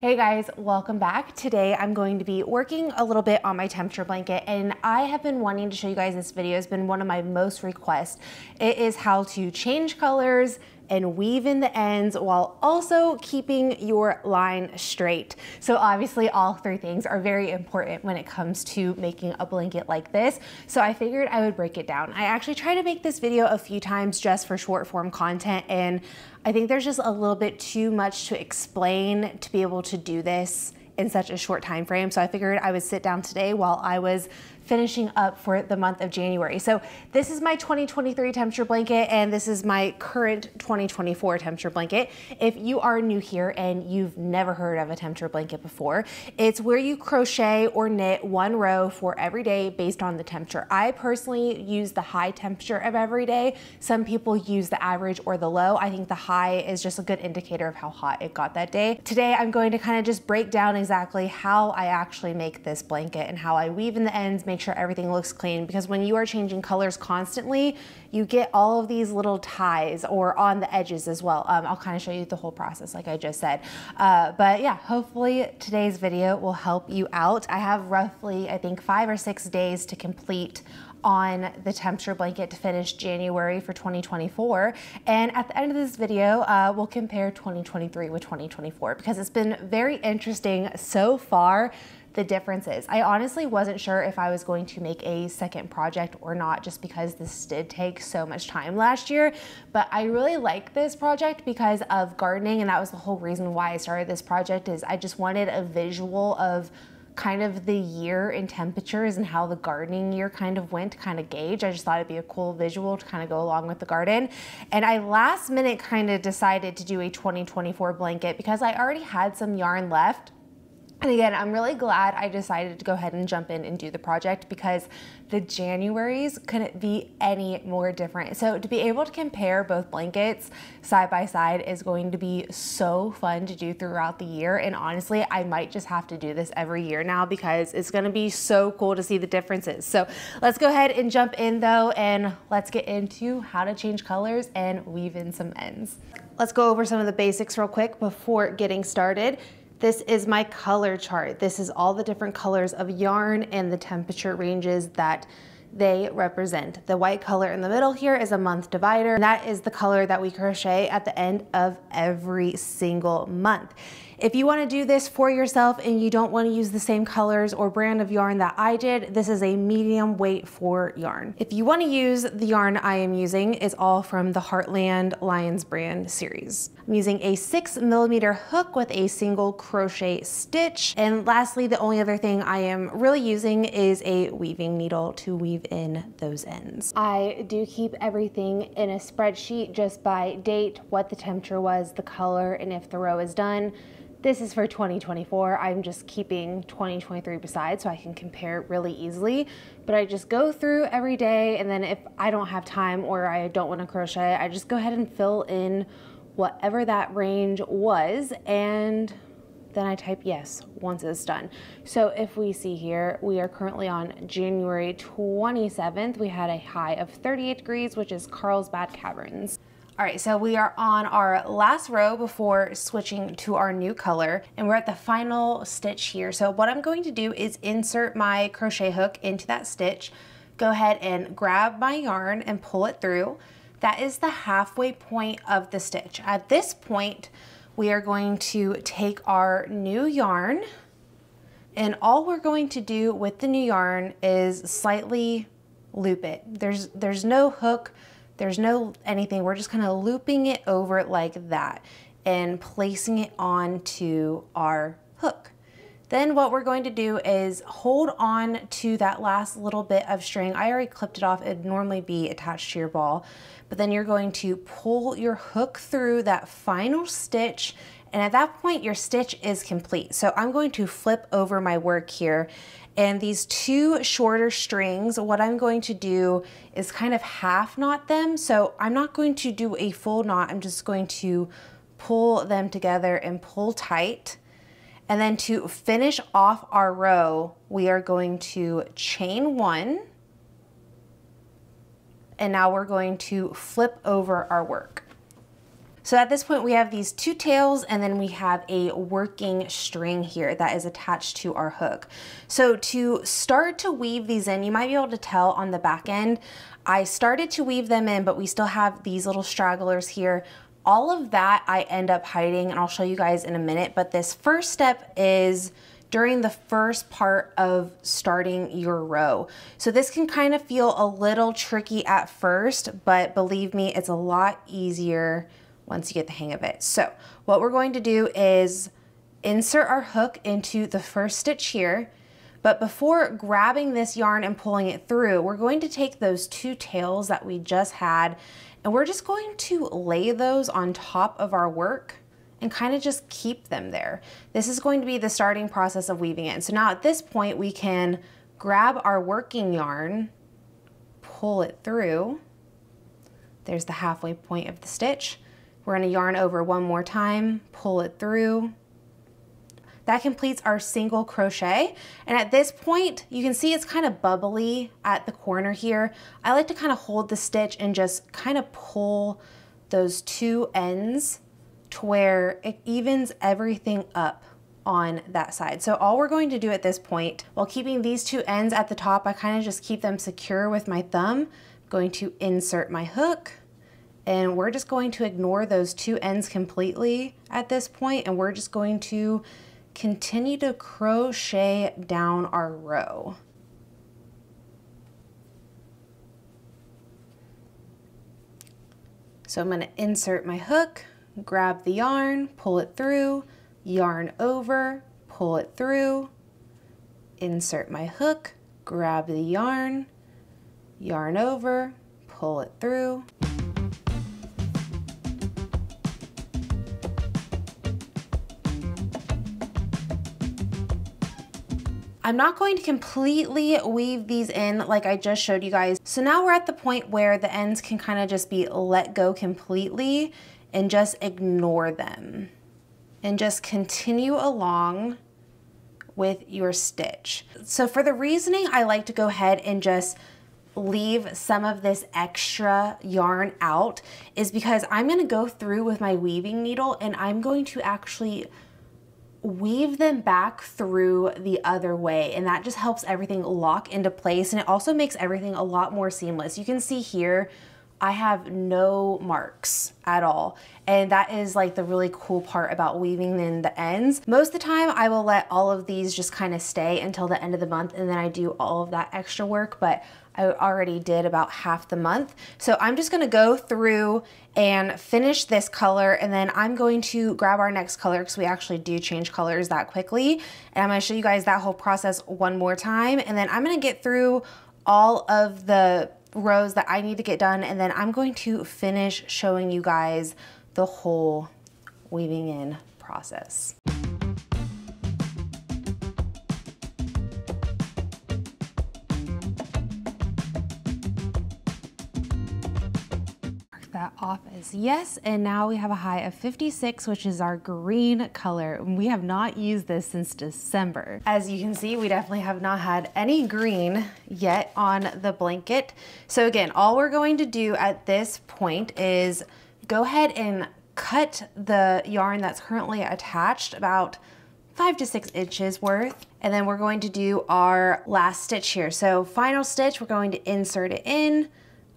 Hey guys, welcome back. Today I'm going to be working a little bit on my temperature blanket, and I have been wanting to show you guys this video. It's been one of my most requests. It is how to change colors and weave in the ends while also keeping your line straight. So obviously all three things are very important when it comes to making a blanket like this. So I figured I would break it down. I actually tried to make this video a few times just for short form content, and I think there's just a little bit too much to explain to be able to do this in such a short time frame. So I figured I would sit down today while I was finishing up for the month of January. So this is my 2023 temperature blanket, and this is my current 2024 temperature blanket. If you are new here and you've never heard of a temperature blanket before, it's where you crochet or knit one row for every day based on the temperature. I personally use the high temperature of every day. Some people use the average or the low. I think the high is just a good indicator of how hot it got that day. Today I'm going to kind of just break down exactly how I actually make this blanket and how I weave in the ends, make sure everything looks clean, because when you are changing colors constantly, you get all of these little ties or on the edges as well. I'll kind of show you the whole process like I just said. But yeah, hopefully today's video will help you out. I have roughly, I think, 5 or 6 days to complete on the temperature blanket to finish January for 2024. And at the end of this video, we'll compare 2023 with 2024 because it's been very interesting so far, the differences. I honestly wasn't sure if I was going to make a second project or not, just because this did take so much time last year. But I really like this project because of gardening, and that was the whole reason why I started this project. Is I just wanted a visual of kind of the year in temperatures and how the gardening year kind of went to kind of gauge. I just thought it'd be a cool visual to kind of go along with the garden. And I last minute kind of decided to do a 2024 blanket because I already had some yarn left. And again, I'm really glad I decided to go ahead and jump in and do the project because the Januaries couldn't be any more different. So to be able to compare both blankets side by side is going to be so fun to do throughout the year. And honestly, I might just have to do this every year now because it's gonna be so cool to see the differences. So let's go ahead and jump in though, and let's get into how to change colors and weave in some ends. Let's go over some of the basics real quick before getting started. This is my color chart. This is all the different colors of yarn and the temperature ranges that they represent. The white color in the middle here is a month divider. And that is the color that we crochet at the end of every single month. If you want to do this for yourself and you don't want to use the same colors or brand of yarn that I did, this is a medium weight for yarn. If you want to use the yarn I am using, it's all from the Heartland Lions brand series. I'm using a 6mm hook with a single crochet stitch. And lastly, the only other thing I am really using is a weaving needle to weave in those ends. I do keep everything in a spreadsheet just by date, what the temperature was, the color, and if the row is done. This is for 2024. I'm just keeping 2023 beside so I can compare really easily. But I just go through every day, and then if I don't have time or I don't want to crochet, I just go ahead and fill in whatever that range was, and then I type yes once it's done. So if we see here, we are currently on January 27th. We had a high of 38 degrees, which is Carlsbad Caverns. All right, so we are on our last row before switching to our new color, and we're at the final stitch here. So what I'm going to do is insert my crochet hook into that stitch, go ahead and grab my yarn and pull it through. That is the halfway point of the stitch. At this point, we are going to take our new yarn, and all we're going to do with the new yarn is slightly loop it. There's no hook, there's no anything. We're just kind of looping it over like that and placing it onto our hook. Then what we're going to do is hold on to that last little bit of string. I already clipped it off. It'd normally be attached to your ball, but then you're going to pull your hook through that final stitch, and at that point your stitch is complete. So I'm going to flip over my work here, and these two shorter strings, what I'm going to do is kind of half knot them. So I'm not going to do a full knot. I'm just going to pull them together and pull tight. And then to finish off our row, we are going to chain one. And now we're going to flip over our work. So at this point we have these two tails and then we have a working string here that is attached to our hook. So to start to weave these in, you might be able to tell on the back end, I started to weave them in, but we still have these little stragglers here. All of that I end up hiding and I'll show you guys in a minute, but this first step is during the first part of starting your row. So this can kind of feel a little tricky at first, but believe me, it's a lot easier once you get the hang of it. So what we're going to do is insert our hook into the first stitch here, but before grabbing this yarn and pulling it through, we're going to take those two tails that we just had and we're just going to lay those on top of our work and kind of just keep them there. This is going to be the starting process of weaving it. So now at this point, we can grab our working yarn, pull it through. There's the halfway point of the stitch. We're gonna yarn over one more time, pull it through. That completes our single crochet. And at this point, you can see it's kind of bubbly at the corner here. I like to kind of hold the stitch and just kind of pull those two ends to where it evens everything up on that side. So all we're going to do at this point, while keeping these two ends at the top, I kind of just keep them secure with my thumb. I'm going to insert my hook and we're just going to ignore those two ends completely at this point, and we're just going to continue to crochet down our row. So I'm going to insert my hook, grab the yarn, pull it through, yarn over, pull it through, insert my hook, grab the yarn, yarn over, pull it through. I'm not going to completely weave these in like I just showed you guys. So now we're at the point where the ends can kind of just be let go completely and just ignore them and just continue along with your stitch. So for the reasoning, I like to go ahead and just leave some of this extra yarn out is because I'm going to go through with my weaving needle and I'm going to actually weave them back through the other way, and that just helps everything lock into place, and it also makes everything a lot more seamless. You can see here I have no marks at all, and that is like the really cool part about weaving in the ends. Most of the time I will let all of these just kind of stay until the end of the month and then I do all of that extra work, but I already did about half the month. So I'm just gonna go through and finish this color, and then I'm going to grab our next color because we actually do change colors that quickly. And I'm gonna show you guys that whole process one more time. And then I'm gonna get through all of the rows that I need to get done. And then I'm going to finish showing you guys the whole weaving in process. That off as yes, and now we have a high of 56, which is our green color. We have not used this since December. As you can see, we definitely have not had any green yet on the blanket. So again, all we're going to do at this point is go ahead and cut the yarn that's currently attached about 5 to 6 inches worth, and then we're going to do our last stitch here. So final stitch, we're going to insert it in,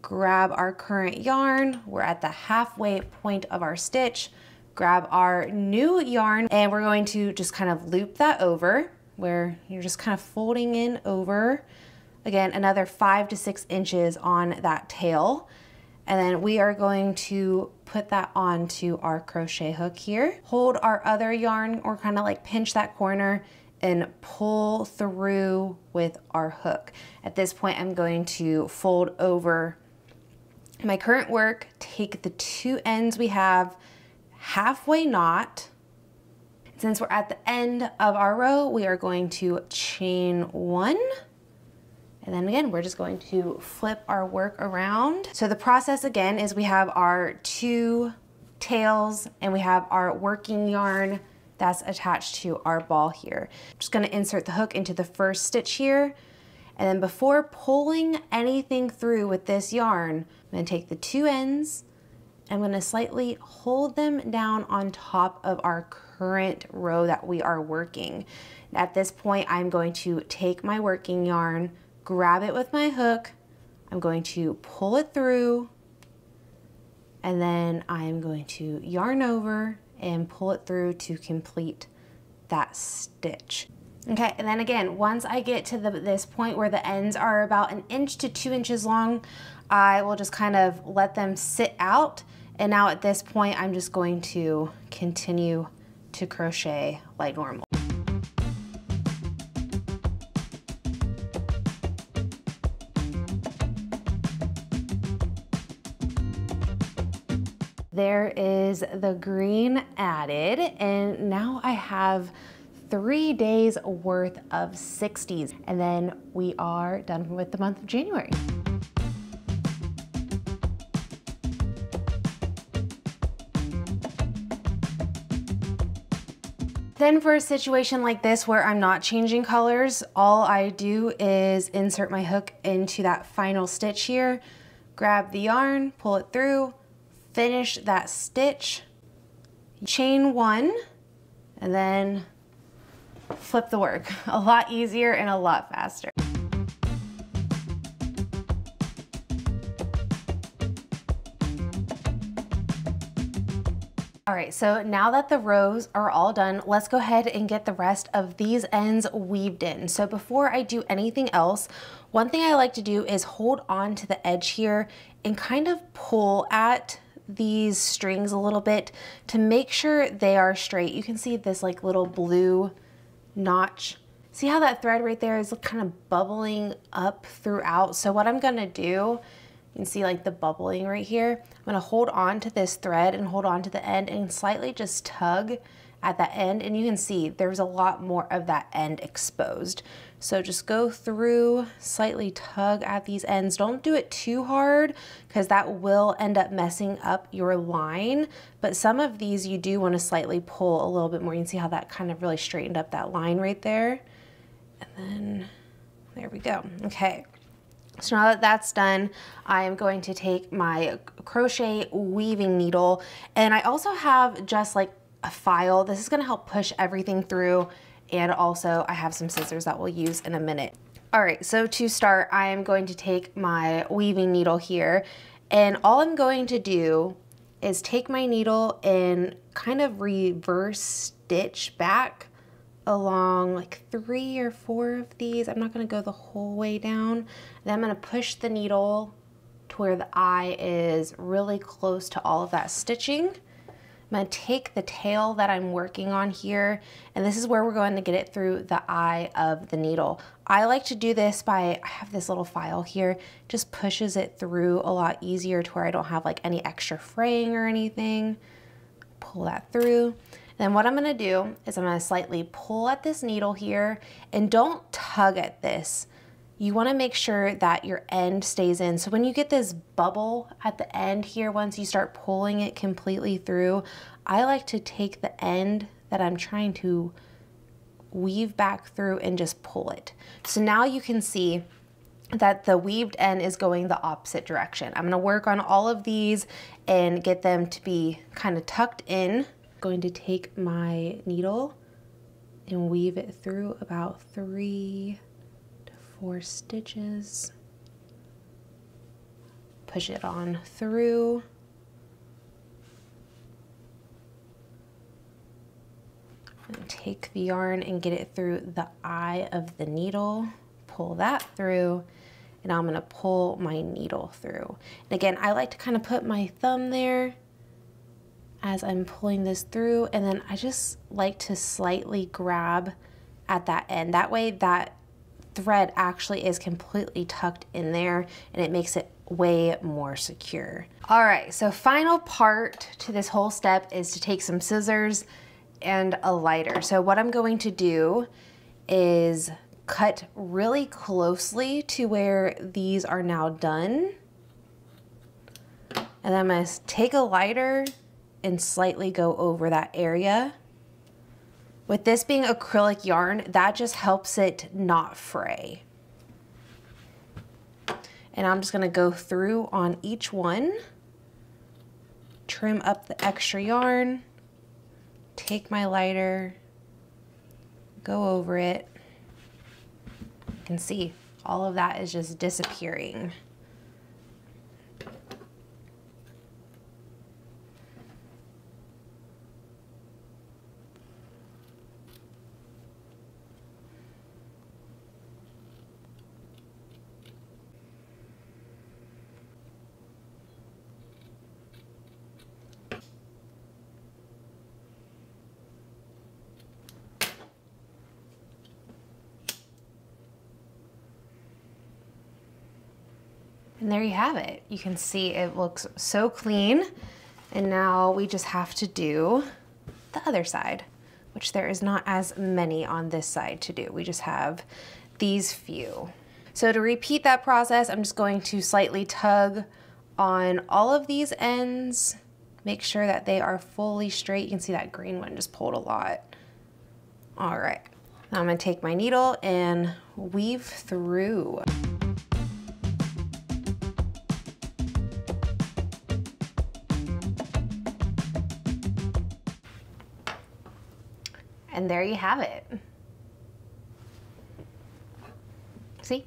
grab our current yarn, we're at the halfway point of our stitch, grab our new yarn, and we're going to just kind of loop that over where you're just kind of folding in over, again, another 5 to 6 inches on that tail. And then we are going to put that onto our crochet hook here, hold our other yarn or kind of like pinch that corner and pull through with our hook. At this point, I'm going to fold over my current work, take the two ends we have, halfway knot. Since we're at the end of our row, we are going to chain 1. And then again, we're just going to flip our work around. So the process again is we have our 2 tails and we have our working yarn that's attached to our ball here. I'm just gonna insert the hook into the first stitch here. And then before pulling anything through with this yarn, I'm gonna take the 2 ends I'm gonna slightly hold them down on top of our current row that we are working. At this point, I'm going to take my working yarn, grab it with my hook, I'm going to pull it through, and then I'm going to yarn over and pull it through to complete that stitch. Okay, and then again, once I get to this point where the ends are about 1 inch to 2 inches long, I will just kind of let them sit out. And now at this point, I'm just going to continue to crochet like normal. There is the green added, and now I have 3 days worth of 60s, and then we are done with the month of January. Then for a situation like this where I'm not changing colors, all I do is insert my hook into that final stitch here, grab the yarn, pull it through, finish that stitch, chain 1, and then flip the work. A lot easier and a lot faster. All right, so now that the rows are all done, let's go ahead and get the rest of these ends weaved in. So before I do anything else, one thing I like to do is hold on to the edge here and kind of pull at these strings a little bit to make sure they are straight. You can see this like little blue notch. See how that thread right there is kind of bubbling up throughout? So what I'm gonna do, you can see like the bubbling right here. I'm gonna hold on to this thread and hold on to the end and slightly just tug at that end, and you can see there's a lot more of that end exposed. So just go through, slightly tug at these ends. Don't do it too hard because that will end up messing up your line. But some of these you do want to slightly pull a little bit more. You can see how that kind of really straightened up that line right there. And then there we go. Okay. So now that that's done, I am going to take my crochet weaving needle, and I also have just like a file. This is going to help push everything through, and also I have some scissors that we'll use in a minute. All right, so to start, I am going to take my weaving needle here, and all I'm going to do is take my needle and kind of reverse stitch back along like 3 or 4 of these. I'm not going to go the whole way down. Then I'm going to push the needle to where the eye is really close to all of that stitching. I'm going to take the tail that I'm working on here, and this is where we're going to get it through the eye of the needle. I like to do this by, I have this little file here, just pushes it through a lot easier to where I don't have like any extra fraying or anything. Pull that through. Then what I'm going to do is I'm going to slightly pull at this needle here, and don't tug at this. You want to make sure that your end stays in. So when you get this bubble at the end here, once you start pulling it completely through, I like to take the end that I'm trying to weave back through and just pull it. So now you can see that the weaved end is going the opposite direction. I'm going to work on all of these and get them to be kind of tucked in. I'm going to take my needle and weave it through about 3 to 4 stitches. Push it on through. And take the yarn and get it through the eye of the needle. Pull that through, and I'm gonna pull my needle through. And again, I like to kind of put my thumb there as I'm pulling this through, and then I just like to slightly grab at that end. That way that thread actually is completely tucked in there, and it makes it way more secure. All right, so final part to this whole step is to take some scissors and a lighter. So what I'm going to do is cut really closely to where these are now done. And then I'm gonna take a lighter and slightly go over that area. With this being acrylic yarn, that just helps it not fray. And I'm just gonna go through on each one trim up the extra yarn, take my lighter, go over it. You can see all of that is just disappearing. And there you have it. You can see it looks so clean. And now we just have to do the other side, which there is not as many on this side to do. We just have these few. So to repeat that process, I'm just going to slightly tug on all of these ends, make sure that they are fully straight. You can see that green one just pulled a lot. All right, now I'm gonna take my needle and weave through. And there you have it. See?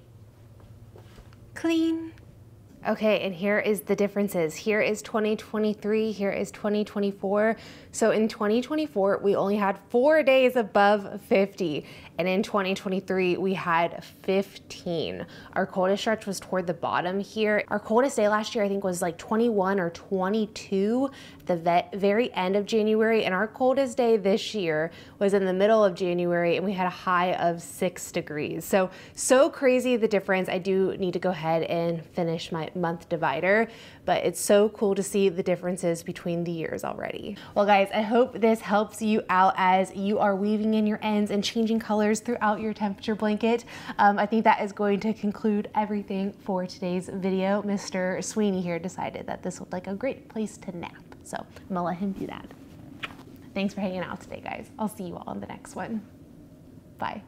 Clean. Okay, and here is the differences. Here is 2023, here is 2024. So in 2024, we only had 4 days above 50. And in 2023, we had 15. Our coldest stretch was toward the bottom here. Our coldest day last year, I think, was like 21 or 22, the very end of January. And our coldest day this year was in the middle of January, and we had a high of 6 degrees. So crazy the difference. I do need to go ahead and finish my month divider, but it's so cool to see the differences between the years already. Well guys, I hope this helps you out as you are weaving in your ends and changing colors throughout your temperature blanket. I think that is going to conclude everything for today's video. Mr. Sweeney here decided that this looked like a great place to nap, so I'm gonna let him do that. Thanks for hanging out today, guys. I'll see you all in the next one. Bye.